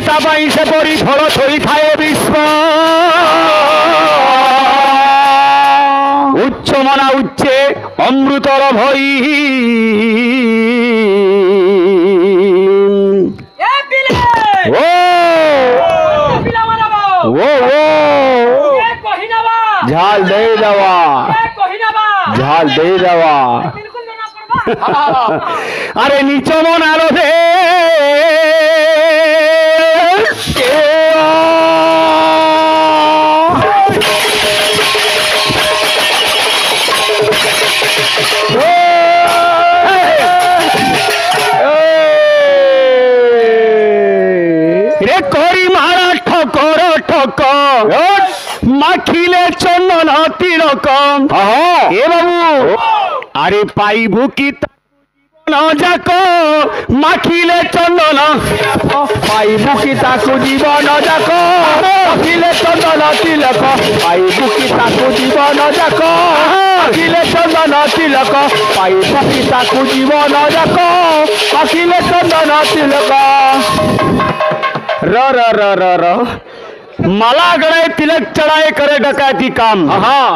ତା ପାଇଁ ସେପରି ଫଳ ଥୋଇଥାଏ ବିଶ୍ୱ ଉଚ୍ଚ ମନା ଉଚ୍ଚେ ଅମୃତର ଭଇ ଓ ঝাল দেই দেওয়া ঝাল দেই দেওয়া আরে নিচ মনার রে রে করি মারা ঠকর ঠক মাখিলে চন্দন তিলক এ বাবু আরে পাইবু কি যাক মাখিলে চন্দন পাইবু কি তাকু জীবন যাক মাখিলে চন্দন তিলক পাইবু কি তাকু জীবন যাক মাখিলে চন্দন তিলক পাইবু কি তাকু জীবন যাক মাখিলে চন্দন তিলক र र र र र माला गड़ाए तिलक चढ़ाए करे डकैती काम हाँ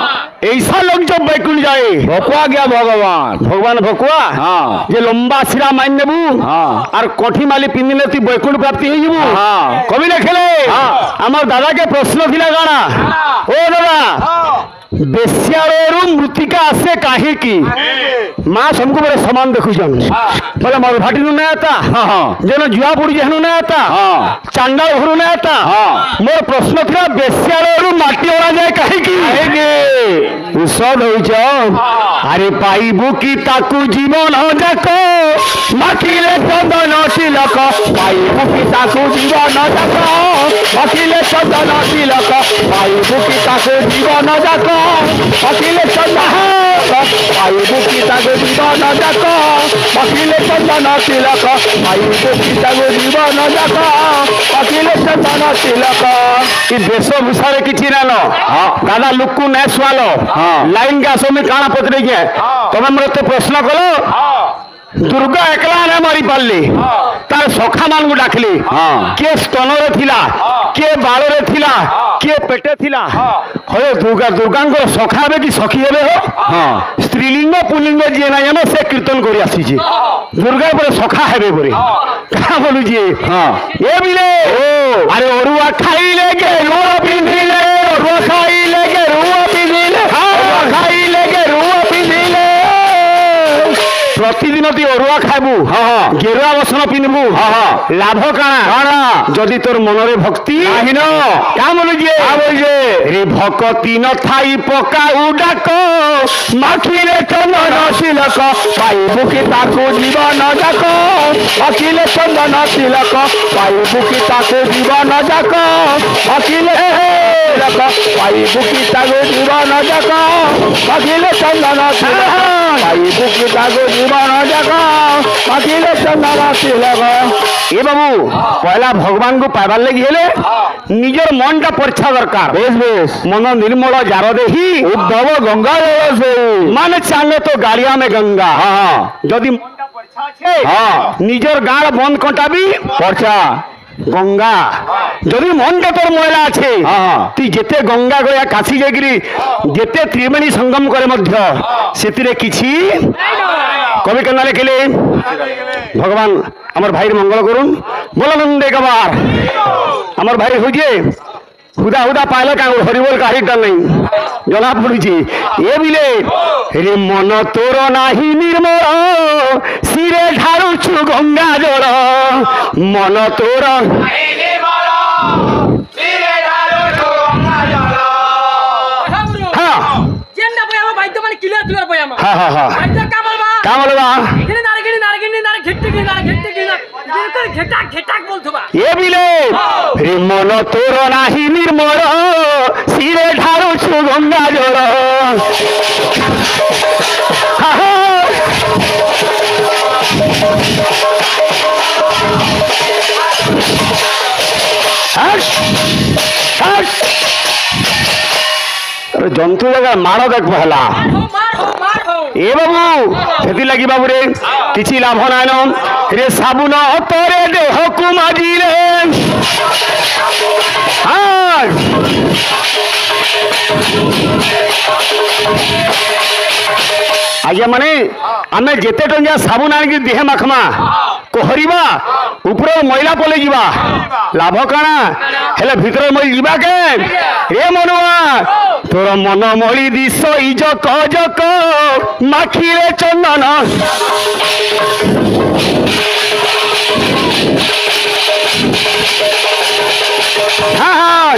ऐसा लोग जब बैकुंठ जाए भकुआ गया भगवान भगवान भकुआ हाँ ये लंबा सिरा मान देबू हाँ और कोठी माली पिंदिले ती बैकुंठ प्राप्ति हो जीवू हाँ कवि लिखले हाँ हमर दादा के प्रश्न थिला गाना ओ दादा बेस्यारो मृतिका आसे काहे की माँ सबको बड़े समान देखु जान बोले मोर भाटी नु नहीं आता हां जेनो जुआ पुड़ी जेनो नहीं आता हां चांडाल घरु नहीं आता हां मोर प्रश्न थिला बेस्यारो माटी ओरा जाए काहे की सब होइछ अरे पाइबु की ताकू जीवन जाको माटिले चंदन तिलक पाइबु की ताकू जीवन जाको माटिले चंदन तिलक पाइबु की ताकू जीवन जाको माटिले चंदन पाइबु की ताकू जीवन जाको माटिले चंदन तिलक पाइबु की ताकू जीवन जाको माटिले चंदन तिलक ई वेशभूषा रे किछि नालो दादा लुक्कु नै सुआलो लाइन के आसो में काना पत्रे के तमे मोर तो प्रश्न कलो दुर्गा एकला ने मारी पारली तार सखा मान को डाकली के स्तन रे थिला के बाल रे थिला के पेटे थिला होय दुर्गा दुर्गांकर सखा बे कि सखी हेबे हो स्त्रीलिंग पुल्लिंग जे ना जानो से कीर्तन करी आसी छी दुर्गा पर सखा हेबे परे का बोलू जी ए बिले अरे ओरुआ खाइले के रुआ पिंधिले ओरुआ खाइले के रुआ पिंधिले खाइले के रुआ पिंधिले प्रतिदिन ती ओरुआ खाइबू गेरुआ बसन पिनबू लाभ काना जदि तोर मनरे भक्ति नाही न का बोलू जे रे भक्ति न थाई पका उडाक माखिले चंदन तिलक पाइबू की ताकू जीवन जाक माखिले चंदन तिलक पाइबू की ताकू जीवन जाक माखिले तिलक पाइबू की ताकू जीवन जाक माखिले चंदन तिलक पाइबू की ताकू जीवन जाक माखिले चंदन तिलक ए बाबू पहला भगवान को पाइबार लगी हेले निजर मन का परीक्षा दरकार बेस बेस मन निर्मल जार देही उद्धव गंगा से मान चाले तो गाड़िया में गंगा हाँ जदि मन का परीक्षा छे हाँ निजर गाड़ बंद कटाबी पर्चा गंगा जदि मन का तोर मैला छे ती जेते गंगा गया काशी जागिरी जेते त्रिवेणी संगम करे मध्य सेतिरे किछि कवि कन्ना लिखिले भगवान अमर भाई मंगल करुन बोल नंदे कबार अमर भाई हो जे हुदा हुदा पाइले का हरिबोल काहीटा नहीं जना पड़ी ए बिले रे मन तोर नाही निर्मल सिरे ढारू छु गंगा जल मन तोर सिरे ढारू छु गंगा जल हां जेंदा पयामा भाई तो माने क्लियर क्लियर पयामा हां हां हां भाई का बोलबा गिनी नार घिट्टी बिल्कुल घटाक घटाक बोलथबा ए बिले रे मन तोर नाही निर्मल सिरे ढारू छु गंगा जल जंतु जगह मारो देख पहला ए बाबू सेति लगी बाबू रे किछि लाभ नानो रे साबुन तोरे देह को माजी रे हां आज्ञा माने आमे जेते टंगिया साबुन आनिक देह माखमा कोहरिबा ऊपर मैला पले जीवा लाभ काना हेले भीतर मई जीवा के ए मनुआ तोर मन मळी दिस इजक जक माखिरे चंदन हाँ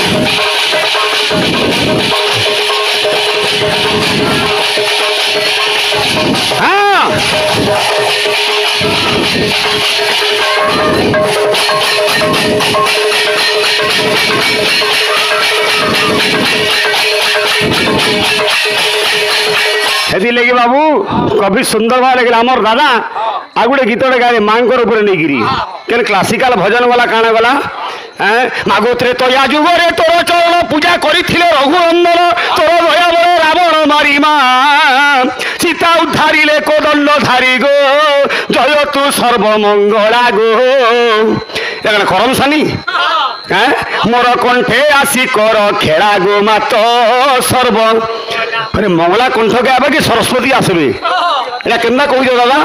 हाँ लगे बाबू कभी सुंदर भाव लगे आमर दादा आ गोटे गीतटे गाए मांकर ऊपर नहीं गिरी क्या क्लासिकल भजन वाला काना गला मागोत्रे तो या जुगरे तोर चरण पूजा करिथिले रघुनंदन तोर दया बड़े रावण मारी मा सीता उद्धारिले कोदंड धारी गो जय तू सर्वमंगला गो एगण करम सानी मोर कंठे आसी कर खेड़ा गो मात सर्व अरे मंगला कंठ गाबे कि सरस्वती आसबे एटा केना कहू दादा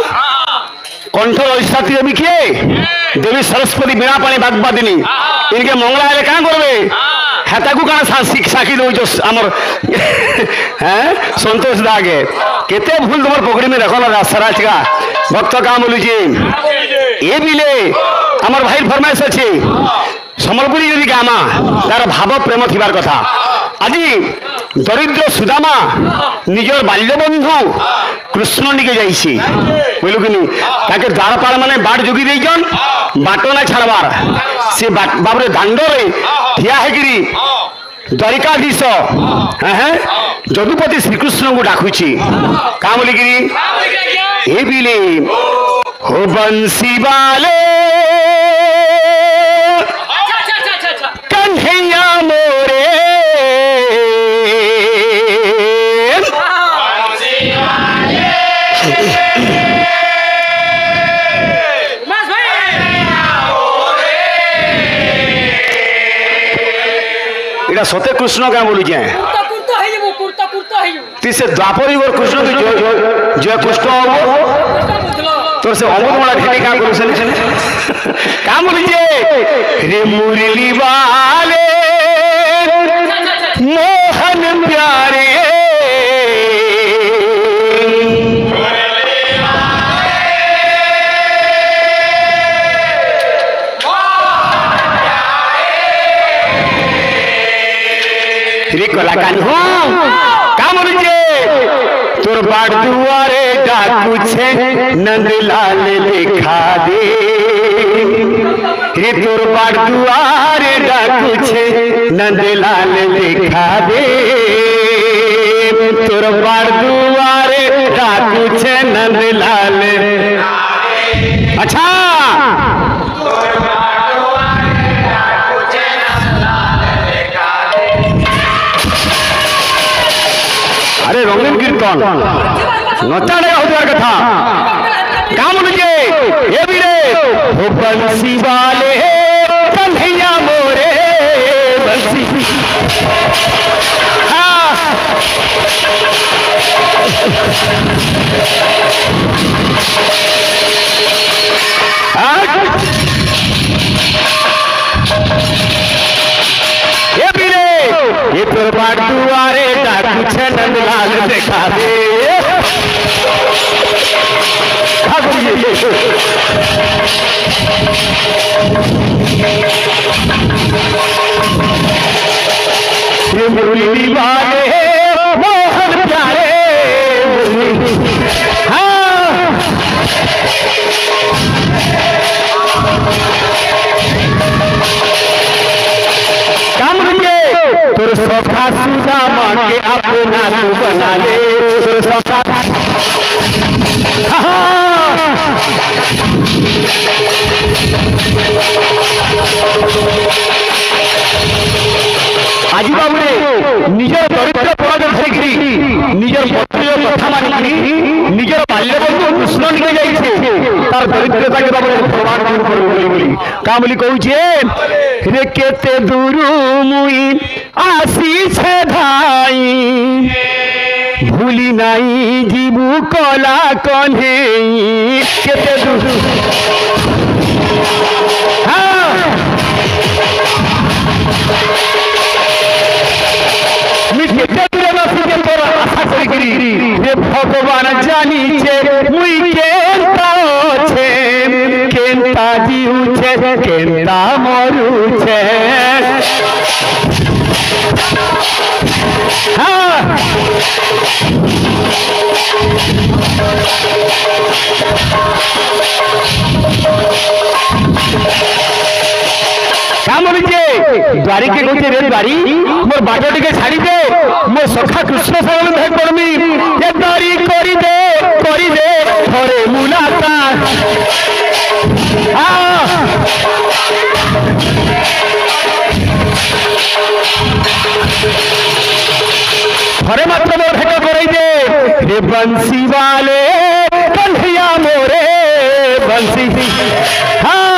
कंठ अधिष्ठात्री देवी किए देवी सरस्वती बिना पानी बागबादिनी इनके मंगला हेले क्या करबे हेताकू काना साखी दौच आमर हैं संतोष दागे केते भूल तुम पकड़ी में रखल रास्ता का भक्त काम बोलुची ए बिले आमर भाई फरमाइश अच्छे सम्बलपुरी यदि गामा तार भाव प्रेम थिबार कथा आज दरिद्र सुदामा निजर बाल्यबंधु कृष्ण निके जाइसी बोलू कि ताके द्वारपाल माने बाट जोगी देइजन बाट ना छाड़बार से बाबरे दांडरे ठिया हेगिरी द्वारिकाधीश जदुपति श्रीकृष्ण को डाकुची का बोलिकी ए बिले हो बंसी वाले कन्हैया मोरे सत्य कृष्ण क्या बोलू से द्वापर युग कृष्ण जय कृष्ण हम तोर से अमृतमाला भेटी क्या करू क्या बोलू रे मुरली वाले मोहन प्यारे कला क्या बोलू तोर बाट दुआरे डाकू छे नंदलाल लिखा दे रे तोर बाट दुआरे डाकू छे नंदलाल लिखा दे तोर बाट दुआरे डाकू छे नंदलाल अच्छा अरे रंगीन कीर्तन नचाने होता कथा क्या बोलू ये भी रे हो बंसी वाले कन्हैया मोरे बंसी हाँ ये भी रे ये तोर बाट दुआरे डाकू छे नंदलाल देखा दे मुरली वाले मोहन प्यारे हाँ काम रुके तोर सखा सुदामा के अपना तू बना ले तोर सखा आज बाबू ने निजर दरिद्र पराज धरिकी निजर पत्नी कथा मानिकी কৃষ্ণ নিয়ে যাইছে তার দরিদ্রতাকে ভগবান দূর করবে বলি কামলি কହୁছে রে কেতে দূরু মুই আসিছে ধাই ভুলি নাই জীবু কলা কনে কেতে দূরু ভগবান জানিছে মুই কেনতা আছে কেনতা জিউছে কেনতা মরুছে बाड़ी के कहते रे बाड़ी मोर बाटो टिके छाड़ी दे मो सखा कृष्ण सागल भेट पड़मी ये दारी करी दे थोड़े मुलाकात थोड़े मात्र मोर भेट कराई दे रे बंसी वाले कन्हैया मोरे बंसी हाँ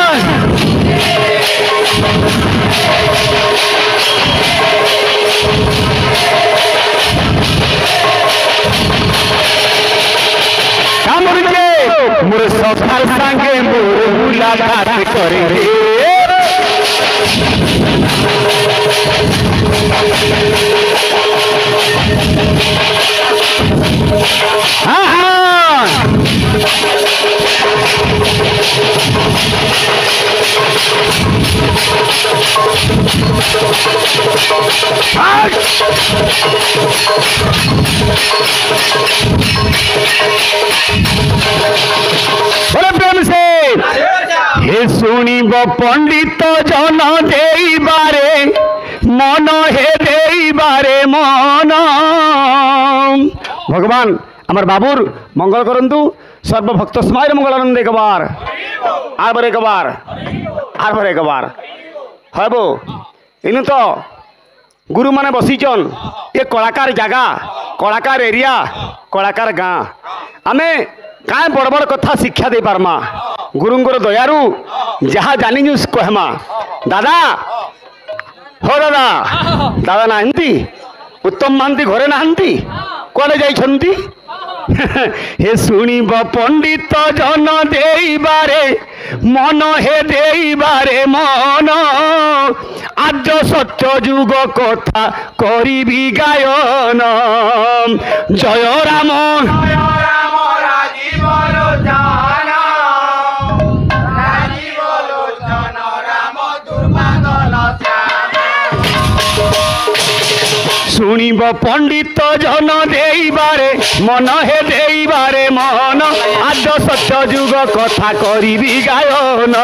मोर सखार संगे मोर मुलाकात करे हाँ हाँ बड़े प्रेम से हे सुनिब पंडित जन देइबारे मन हे देइबारे मन भगवान अमर बाबूर मंगल करंतु सर्वभक्त स्मार मंगलानंद एक बार एक बार हबो इनु तो गुरु माने बसीचन ये कलाकार जगह कलाकार एरिया कलाकार गाँ आमे काय बड़ बड़ कथा शिक्षा दे पारमा गुरुंगर दयारु जहाँ जानी कहमा दादा हो दादा दादा नाहंती उत्तम महांती घरे नाहंती कुआडे जाइछंती हे सुनिब पंडित जन देइबारे मन हे देइबारे मन आज सत्य जुग कथा करिबी गायन जय राम सुनिब पंडित जन देइबारे मन हे देइबारे मन आज सत्य जुग कथा करिबी गायन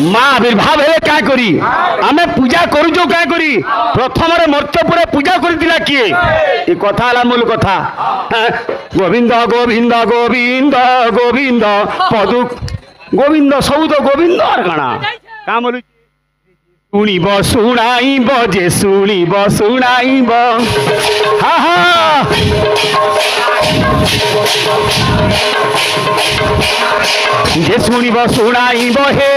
माँ आविर्भाव है क्या करी आमे पूजा करूँ क्या करी प्रथम मर्त्यपुरे पूजा करथिला किए ये कथा है मूल कथा गोविंद गोविंद गोविंद गोविंद पदु गोविंद सब तो गोविंद और काना का बोलू शुणिब शुणाइब जे शुणिब शुणाइब हा हा जे शुणिब शुणाइब हे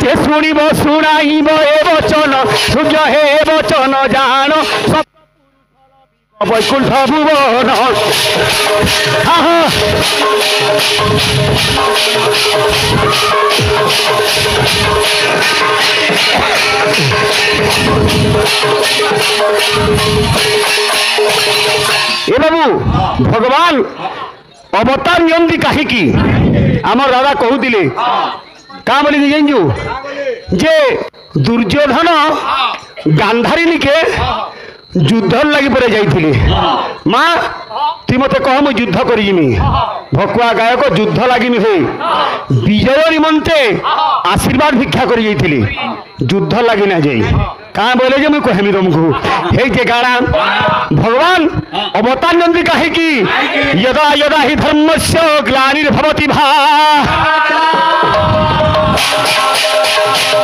जे शुणिब शुणाइब ए वचन सूर्य हे वचन जान वैकुंठ भुवन ए बाबू भगवान अवतार नियंती कहीं आम दादा कहते क्या बोली जानजु जे दुर्योधन गांधारी के युद्ध लगी पड़े जाइए माँ तु मत कह मु युद्ध करी भकुआ गायक युद्ध लगी नुहे विजय निमंते आशीर्वाद भिक्षा कर युद्ध लगी ना जाए कहाँ बोले जे मुझे कहमी तुमको हे जे गाना भगवान अवतार नंदी कहे कि यदा यदा ही धर्मस्य ग्लानिर्भवति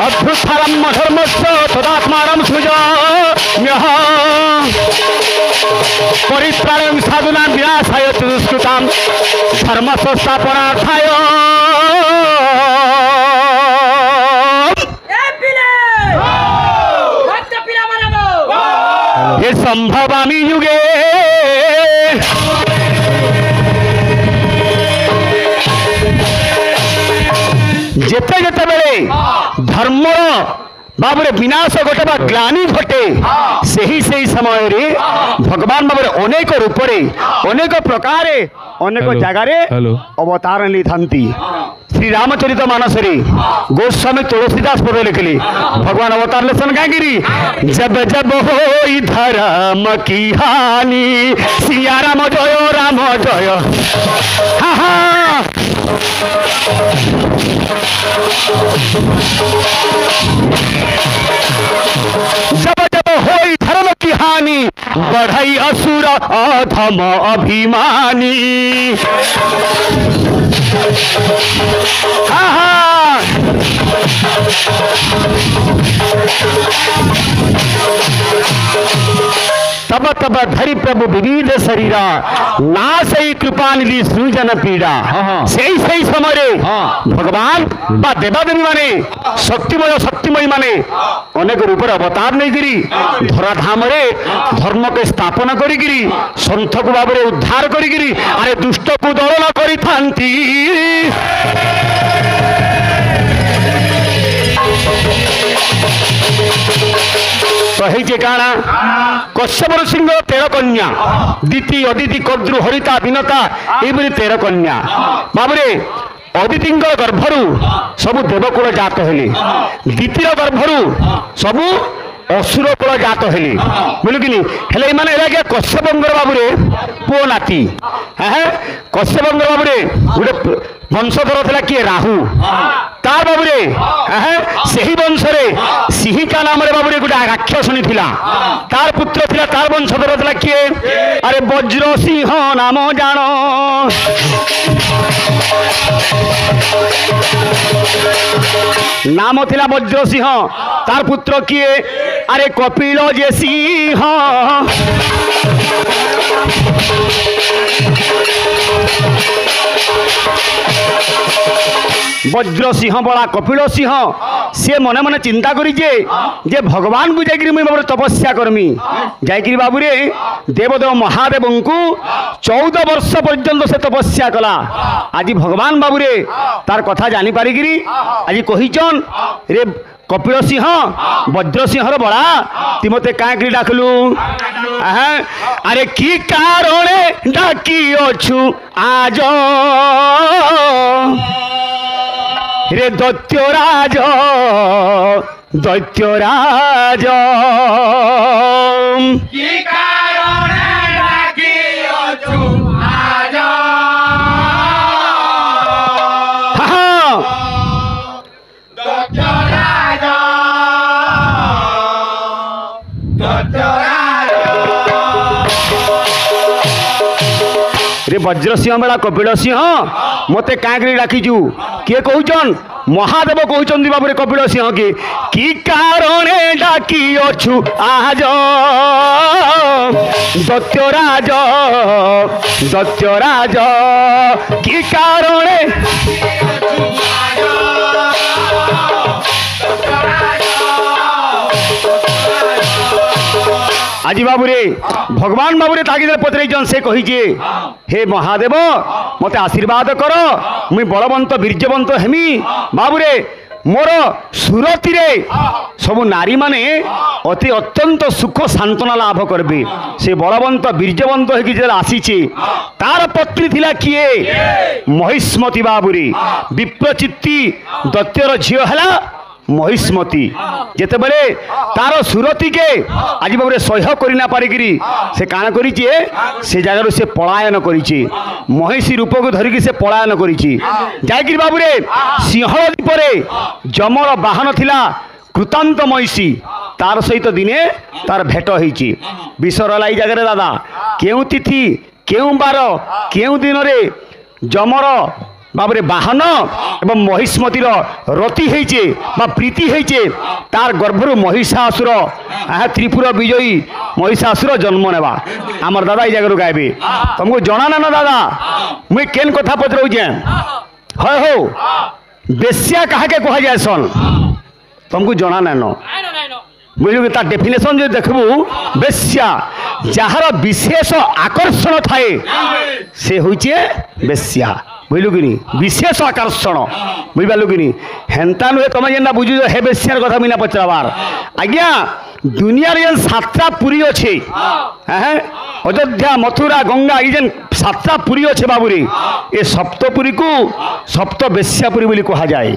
अभ्युत्थानम् अधर्मस्य तदात्मानं सृजाम्यहम् परित्राणं साधूनां विनाशाय च दुष्कृतां धर्म संस्थापनार्थाय ये संभवामि युगे जेते जेते बेले धर्मर बाबरे विनाश घटे बा ग्लानि घटे सही समय रे भगवान बाबरे अनेक रूप रे अनेक प्रकार अनेक जगार अवतार ली थांती श्री रामचरित मानस रे गोस्वामी तुलसीदास पद लिखले भगवान अवतार लेसन कहीं जब जब होई धर्म की हानि सिया राम जय हा हा जब जब होई धर्म की हानि बढ़ई असुर अधम अभिमानी हाँ हाँ तब तब धरि प्रभु विविध शरीरा ना सही कृपा निधि सृजन पीड़ा सही सही समय भगवान बा देवादेवी माने शक्तिमयी माने अनेक रूप अवतार नहीं करी धराधाम रे धर्म के स्थापना करी संत को भाव उद्धार करी अरे दुष्ट को दलन करी थांती कही जे काना कश्यप सिंह 13 कन्या दिति अदिति कद्रु हरिता विनता ये 13 कन्या बाबरे अदिति गर्भरु सबु देवकुल जात हेले दितिर गर्भरु सबु असुर कुल जात हेले बुझलु हेले माने एला कश्यप बाबुरे पुओ नाती कश्यप बाबुरे गोटे वंशधर थिला किए राहु तार बाबुरे सही वंश रे सिहिका नाम रे बाबुरे गोटे राक्षसनी थिला तार पुत्र थिला तार वंशधर थिला किए अरे वज्र सिंह नाम जान नाम थिला वज्र सिंह तार पुत्र किए अरे कपिल जे सिंह वज्र सिंह बड़ा कपिल सिंह सी मने मने चिंता करी जे भगवान को जाकि मुझे तपस्या करमी जाकि बाबुरे देवदेव महादेव को 14 वर्ष पर्यंत से तपस्या कला आज भगवान बाबुरे तार कथा जानी पारिकी आज कहीचन रे कपिल सिंह वज्र सिंह बड़ा ती मते कहीं डाकलु अरे की कारण डाकी अछु आज रे दैत्यराज की कारण डाकी अछु आज रे वज्र सिंह बेला कपिल सिंह मते कहीं डाकीचु किए कहन महादेव कहते बाबू कपिल सिंह की कारण डाकी अछु आज दैत्यराज की कारण आज बाबूरे भगवान बाबूरे तागिद पचर से कही हे महादेव मत आशीर्वाद कर मुई बलवंत वीर्यवंत हेमी बाबूरे मोर सुरती रे सब नारी माने अति अत्यंत सुख सांत्वना लाभ करबे से बलवंत वीर्यवंत हो आसीचे तार पत्नी थिला किए महिष्मती बाबूरे विप्रचित्ती दैत्यर झील है महिष्मती जेते बेले तार सुरती के आज बाबूरे सह्य करना पारिकी से काण करी से जगार से पलायन करी महिषी रूप को धरिकी से पलायन करी बाबूरे सिंहल द्वीप जमर बाहन थिला कृतांत महिषी तार सहित दिने तार भेट होईची विषर लाई जगह दादा केउ तिथि केउ बार केउ दिन रे जमर बाबरे बाहन एवं महिष्मतीर रति होइचे बा प्रीति होइचे तार गर्भरु महिषासुर त्रिपुर विजयी महिषासुर जन्म नेबा आमर दादा ई जगह गायबे तुमको जना ना दादा मुई केन कथा पचरौजे হয় हो बेश्या काहे कह जाए सन तुमको जना ना बुझल तार डेफिनेशन जो देखबू बेश्या जार विशेष आकर्षण थाए से होइचे बेश्या बुझलु कि विशेष आकर्षण बुझिपारू कि हेन्ता नुहे तुम जेना बुझु हे बेश्यार कथा मुझे पचार आज्ञा दुनिया रे सातटा पुरी अच्छे अयोध्या मथुरा गंगा ये जेन सातटा पुरी अच्छे बाबूरी ए सप्तपुरी को सप्त बेश्यापुरी बोली कहा जाए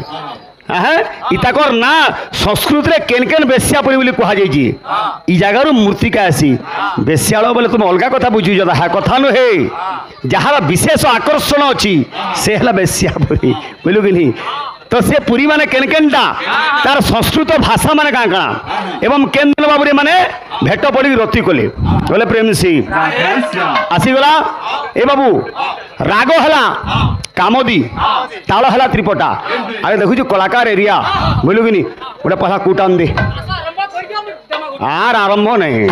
इताकर ना संस्कृत रे केन केन बेश्यापुरी बोली कहा जाइए ई जगार मूर्तिका आसी बेश्याल बोले तुम अलग कथा बुझुच ताहा कथा नुहे जार विशेष आकर्षण अच्छी से है बेश्यापुरी बुझलु कि तो से पुरी माने केन केनटा तार संस्कृत भाषा माने काँ काँ एवं केन्द्र बाबू माने भेट पड़ी रति कले बोले प्रेम सी आसीगला ए बाबू राग है कामदी ताल है त्रिपटा आगे देखु कलाकार एरिया बुझलु कि गोटे पहला कुटान दे आर आरंभ नहीं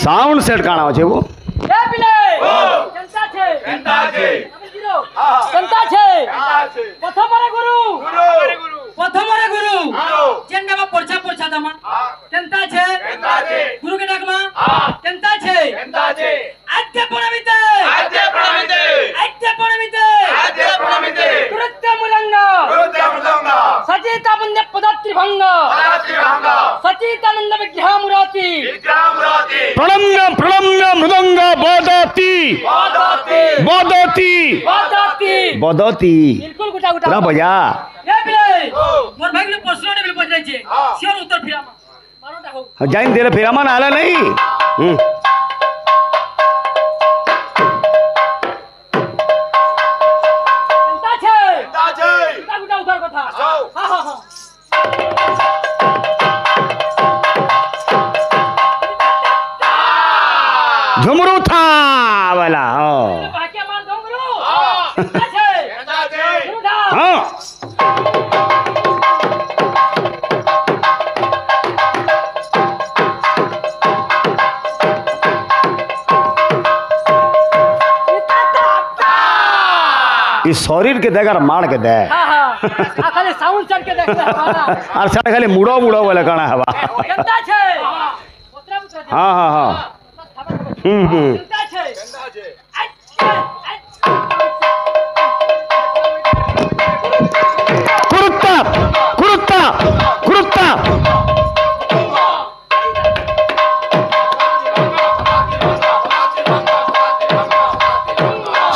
साउंड सेट काना होचे वो प्रथमरे गुरु जेंडा बा परछा परछा दमा केनता छे गुरु के डाकमा केनता छे आद्य प्रणमिते कृत्य मुलंग सचितानंद पदात्रि भंग सचितानंद विग्रह मुराति प्रणम्य प्रणम्य मृदंग बदती बदती बिल्कुल गुटा गुटा बजा ए बिले मोर भाई ने प्रश्न ने बज जाय छे सियर उत्तर फिरामा मानोटा हो जाइन देले फिरामा ना आला नहीं गुटा गुटा उत्तर कथा हां हां हां झुमरू था वाला भाग्य मान डोंगरू केनता छे गुरु दा हां इस शरीर के देगा मार के दे हां हां खाली साउंड चढ़ के देखले हमारा और सारे खाली मुड़ो मुड़ो वाला काना हवा केनता छे पुत्रा पुत्रा हां हां हां केनता छे कुरुत्ता कुरुत्ता कुरुत्ता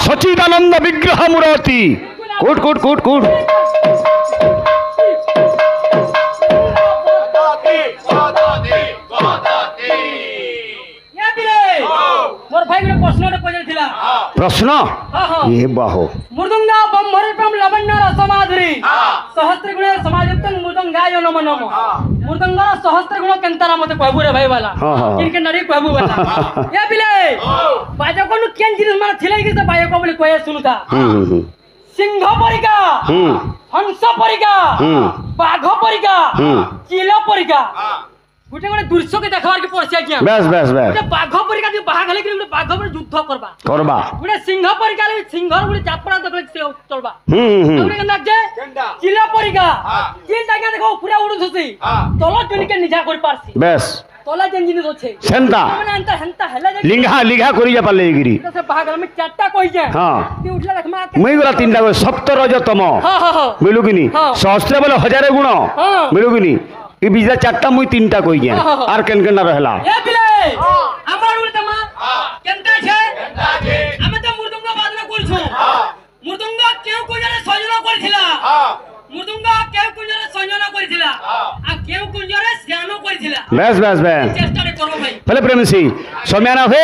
सचिदानंद विग्रह मुराति कूट कूट कूट कूट मोर भाई ने प्रश्न ने पजल थिला प्रश्न ये बाहो मृदंगा बम्भरपम लवण्य रसमाधुरी सहस्त्र गुण समायुक्त मृदंगाय नमो नमो मृदंगा सहस्त्र गुण केनतारा मते कहबू रे भाई वाला इनके नरी कहबू वाला ए बिले बाजा कोन केन जिनिस मार थिले कि बाजा को बोले कहे सुनुता सिंह परिका हंस परिका बाघ परिका चिल परिका गुटे गुटे दृश्य के देखबार के पड़छ क्या बस बस बस गुटे बाघ परिका दि बाघ हले कि गुटे बाघ पर युद्ध करबा गुटे सिंह परिका ले सिंहर गुटे चापड़ा देखले से चलबा गुटे केना जे चिल परिका चिल जाके देखो पूरा उड़ु छसी तलो जन के निजा कर पारसी बस तोला जन जिनिस होछे सेंता माने अंत हंता हला जे लिंगा लिंगा करी जा पाले गिरी से बाघ में चारटा कहि जे हां ती उठला देखमा मुई गला तीनटा को सप्तरजतम हां हां हां मिलु किनी सहस्त्र बोले हजार गुण मिलु किनी ई बीजा चारटा मुई तीनटा कहि जे आर केन केन रहला ए बिले हमरा उल तमा केनता छे हमें तो मृदंग बादना करछु मृदंग केउ को जरे सजना करथिला मृदंग केउ को जरे सजना करथिला आ केउ को जरे स्यानो करथिला बस बस बस चेष्टा रे करो भाई भले प्रेम सी समय ना हुए